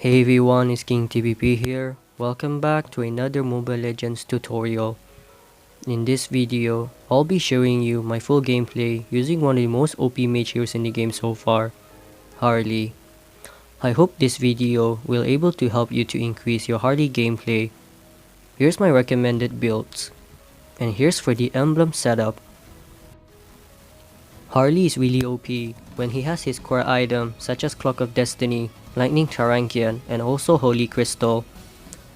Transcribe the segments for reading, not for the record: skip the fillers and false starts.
Hey everyone, it's King TBP here. Welcome back to another Mobile Legends tutorial. In this video, I'll be showing you my full gameplay using one of the most OP mage heroes in the game so far, Harley. I hope this video will able to help you to increase your Harley gameplay. Here's my recommended builds, and here's for the emblem setup. Harley is really OP when he has his core item such as Clock of Destiny, Lightning Tarankian, and also Holy Crystal.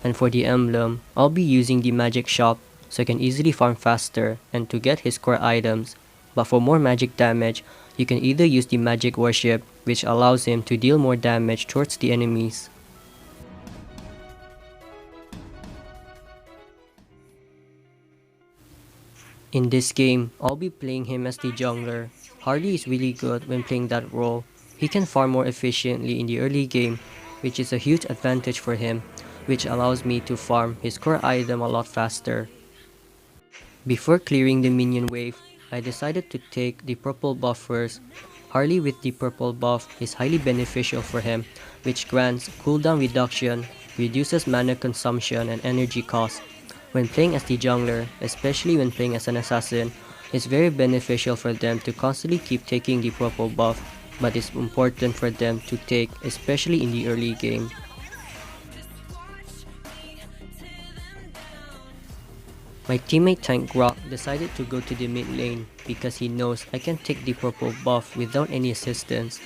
And for the emblem, I'll be using the magic shop so I can easily farm faster and to get his core items. But for more magic damage, you can either use the magic worship, which allows him to deal more damage towards the enemies. In this game, I'll be playing him as the jungler. Harley is really good when playing that role. He can farm more efficiently in the early game, which is a huge advantage for him, which allows me to farm his core item a lot faster. Before clearing the minion wave, I decided to take the purple buff first. Harley with the purple buff is highly beneficial for him, which grants cooldown reduction, reduces mana consumption and energy cost. When playing as the jungler, especially when playing as an assassin, it's very beneficial for them to constantly keep taking the purple buff, but it's important for them to take, especially in the early game. My teammate Tank Grok decided to go to the mid lane because he knows I can take the purple buff without any assistance.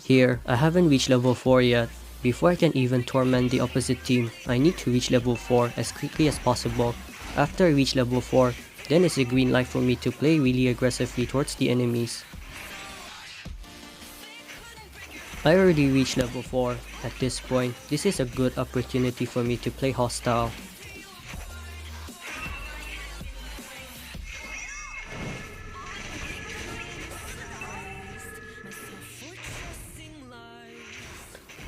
Here, I haven't reached level 4 yet. Before I can even torment the opposite team, I need to reach level 4 as quickly as possible. After I reach level 4, then it's a green light for me to play really aggressively towards the enemies. I already reached level 4. At this point, this is a good opportunity for me to play hostile.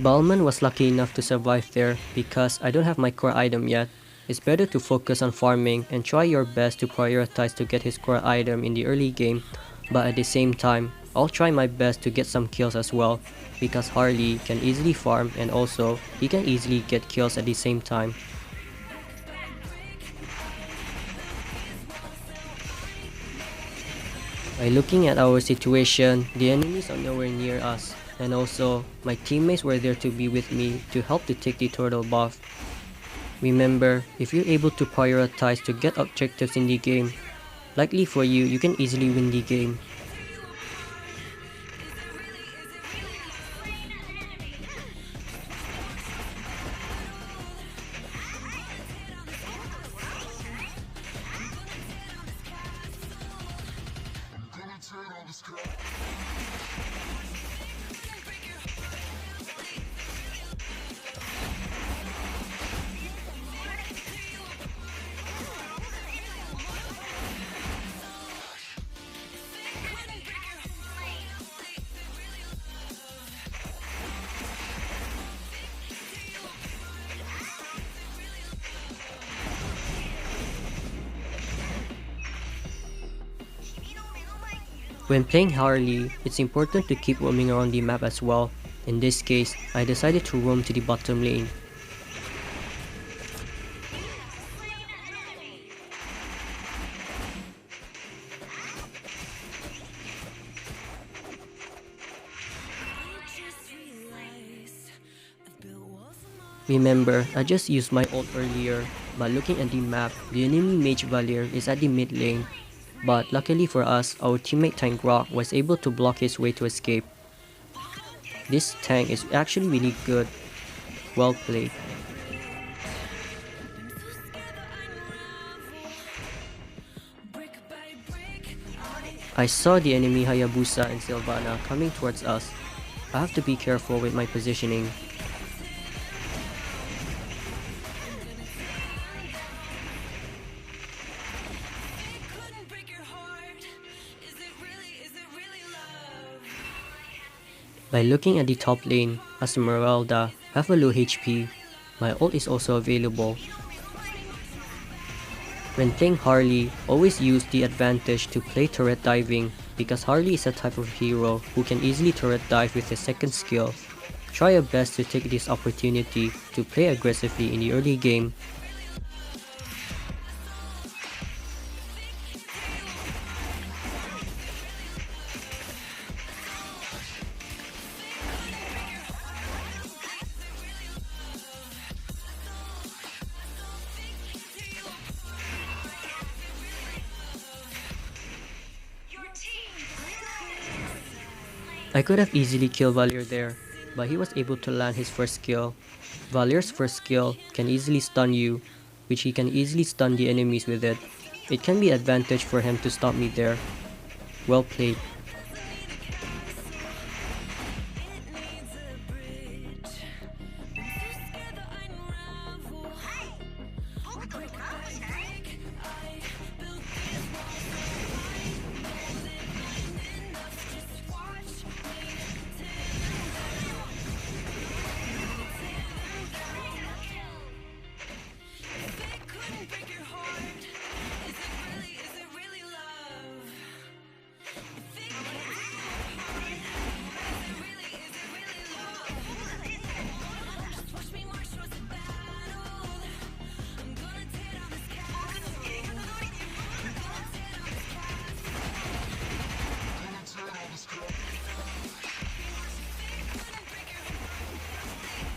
Balman was lucky enough to survive there because I don't have my core item yet. It's better to focus on farming and try your best to prioritize to get his core item in the early game, but at the same time, I'll try my best to get some kills as well because Harley can easily farm and also he can easily get kills at the same time. By looking at our situation, the enemies are nowhere near us. And also, my teammates were there to be with me to help to take the turtle buff. Remember, if you're able to prioritize to get objectives in the game, likely for you, you can easily win the game. When playing Harley, it's important to keep roaming around the map as well. In this case, I decided to roam to the bottom lane. Remember, I just used my ult earlier, but looking at the map, the enemy Mage Valier is at the mid lane. But luckily for us, our teammate Tank Rock was able to block his way to escape. This tank is actually really good. Well played. I saw the enemy Hayabusa and Sylvana coming towards us. I have to be careful with my positioning. By looking at the top lane, Esmeralda have a low HP. My ult is also available. When playing Harley, always use the advantage to play turret diving because Harley is a type of hero who can easily turret dive with his second skill. Try your best to take this opportunity to play aggressively in the early game. I could have easily killed Valier there, but he was able to land his first skill. Valier's first skill can easily stun you, which he can easily stun the enemies with it. It can be advantage for him to stop me there. Well played.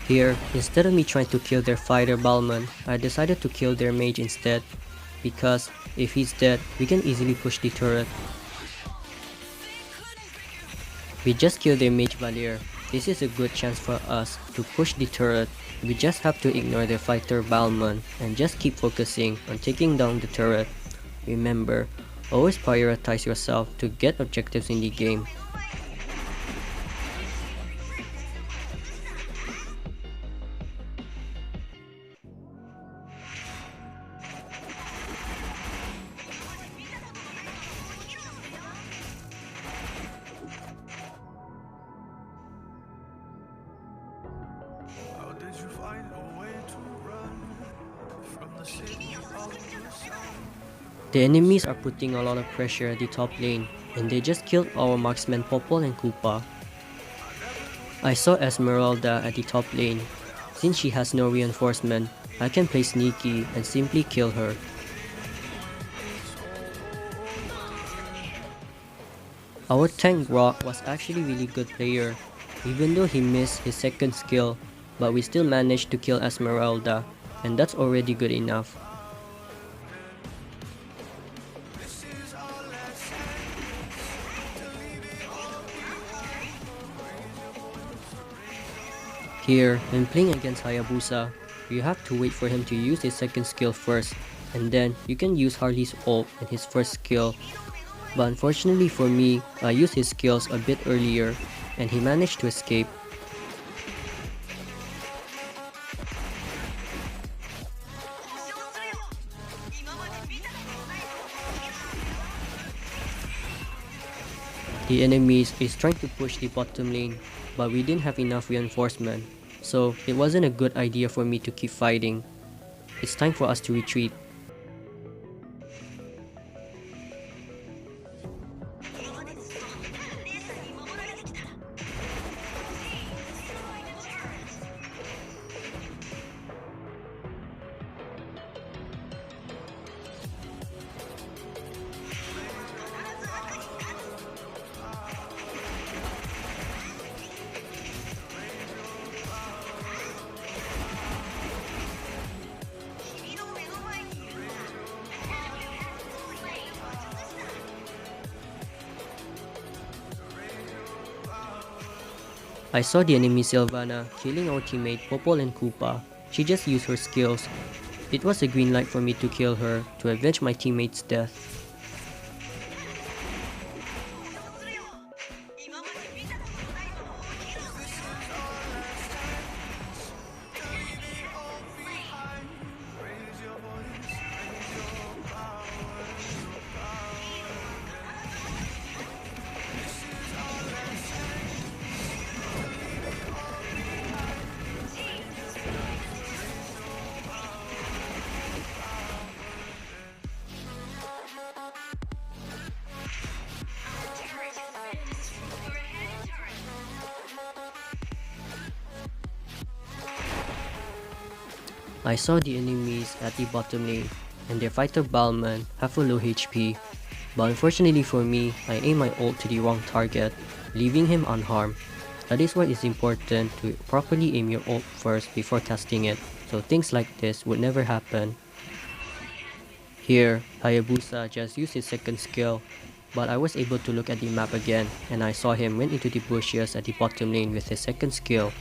Here, instead of me trying to kill their fighter Balman, I decided to kill their mage instead, because if he's dead, we can easily push the turret. We just killed their mage Valier. This is a good chance for us to push the turret. We just have to ignore their fighter Balman and just keep focusing on taking down the turret. Remember, always prioritize yourself to get objectives in the game. The enemies are putting a lot of pressure at the top lane, and they just killed our marksmen Popol and Koopa. I saw Esmeralda at the top lane. Since she has no reinforcement, I can play sneaky and simply kill her. Our tank Rock was actually really good player, even though he missed his second skill, but we still managed to kill Esmeralda, and that's already good enough. Here, when playing against Hayabusa, you have to wait for him to use his second skill first, and then you can use Harley's ult and his first skill. But unfortunately for me, I used his skills a bit earlier, and he managed to escape. The enemies is trying to push the bottom lane, but we didn't have enough reinforcement, so it wasn't a good idea for me to keep fighting. It's time for us to retreat. I saw the enemy Sylvana killing our teammate Popol and Koopa. She just used her skills. It was a green light for me to kill her to avenge my teammate's death. I saw the enemies at the bottom lane, and their fighter Balman have a low HP, but unfortunately for me, I aimed my ult to the wrong target, leaving him unharmed. That is why it's important to properly aim your ult first before casting it, so things like this would never happen. Here, Hayabusa just used his second skill, but I was able to look at the map again, and I saw him went into the bushes at the bottom lane with his second skill.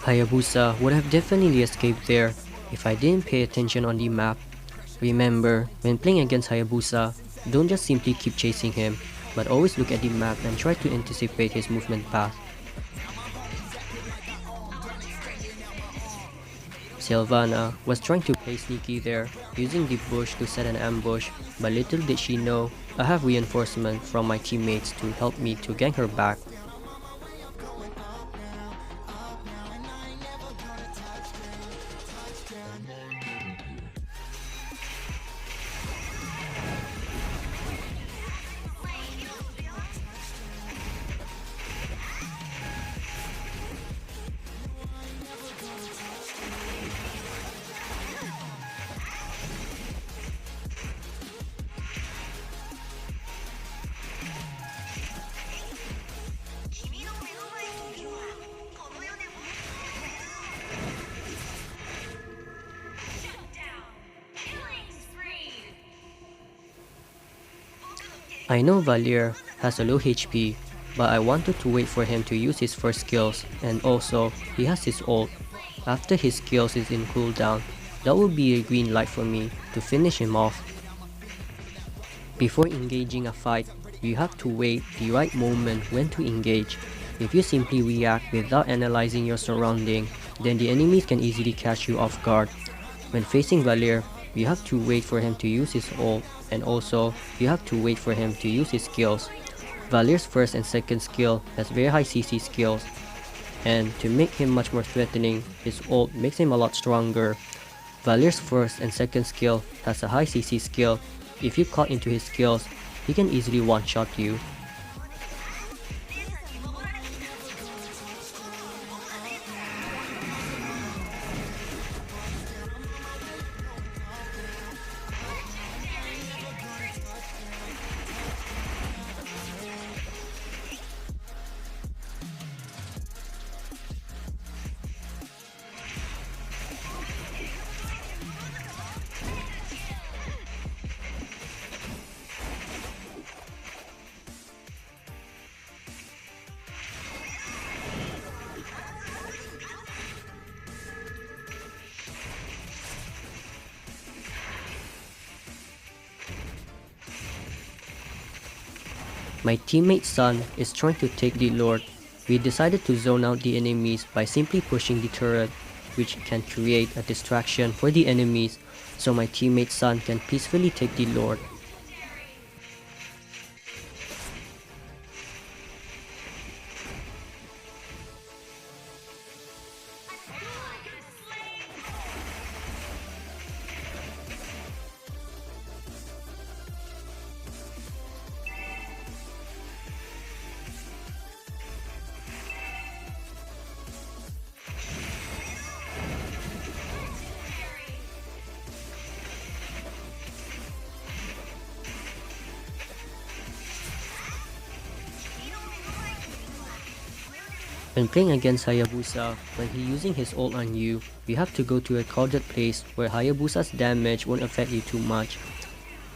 Hayabusa would have definitely escaped there if I didn't pay attention on the map. Remember, when playing against Hayabusa, don't just simply keep chasing him, but always look at the map and try to anticipate his movement path. Sylvana was trying to play sneaky there, using the bush to set an ambush, but little did she know, I have reinforcement from my teammates to help me to gank her back. I know Valier has a low HP, but I wanted to wait for him to use his first skills, and also, he has his ult. After his skills is in cooldown, that will be a green light for me to finish him off. Before engaging a fight, you have to wait the right moment when to engage. If you simply react without analyzing your surrounding, then the enemies can easily catch you off guard. When facing Valier, you have to wait for him to use his ult, and also, you have to wait for him to use his skills. Valier's first and second skill has very high CC skills, and to make him much more threatening, his ult makes him a lot stronger. Valier's first and second skill has a high CC skill. If you caught into his skills, he can easily one-shot you. My teammate Sun is trying to take the Lord. We decided to zone out the enemies by simply pushing the turret, which can create a distraction for the enemies, so my teammate Sun can peacefully take the Lord. When playing against Hayabusa, when he's using his ult on you, you have to go to a crowded place where Hayabusa's damage won't affect you too much.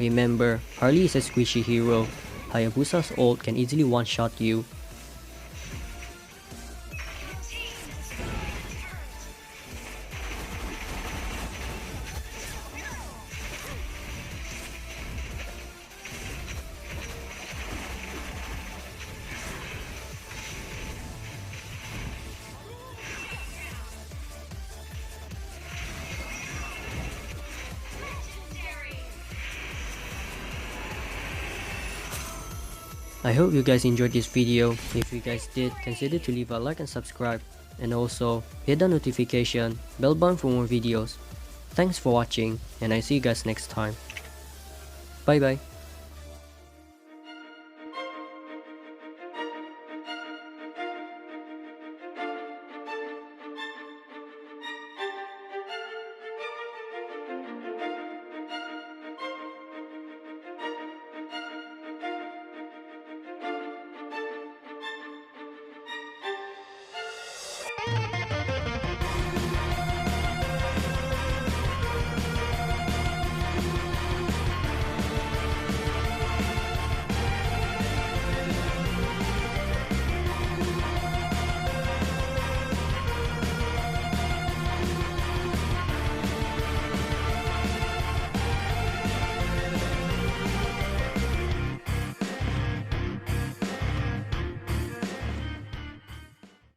Remember, Harley is a squishy hero. Hayabusa's ult can easily one-shot you. I hope you guys enjoyed this video. If you guys did, consider to leave a like and subscribe, and also hit the notification bell button for more videos. Thanks for watching, and I see you guys next time. Bye bye.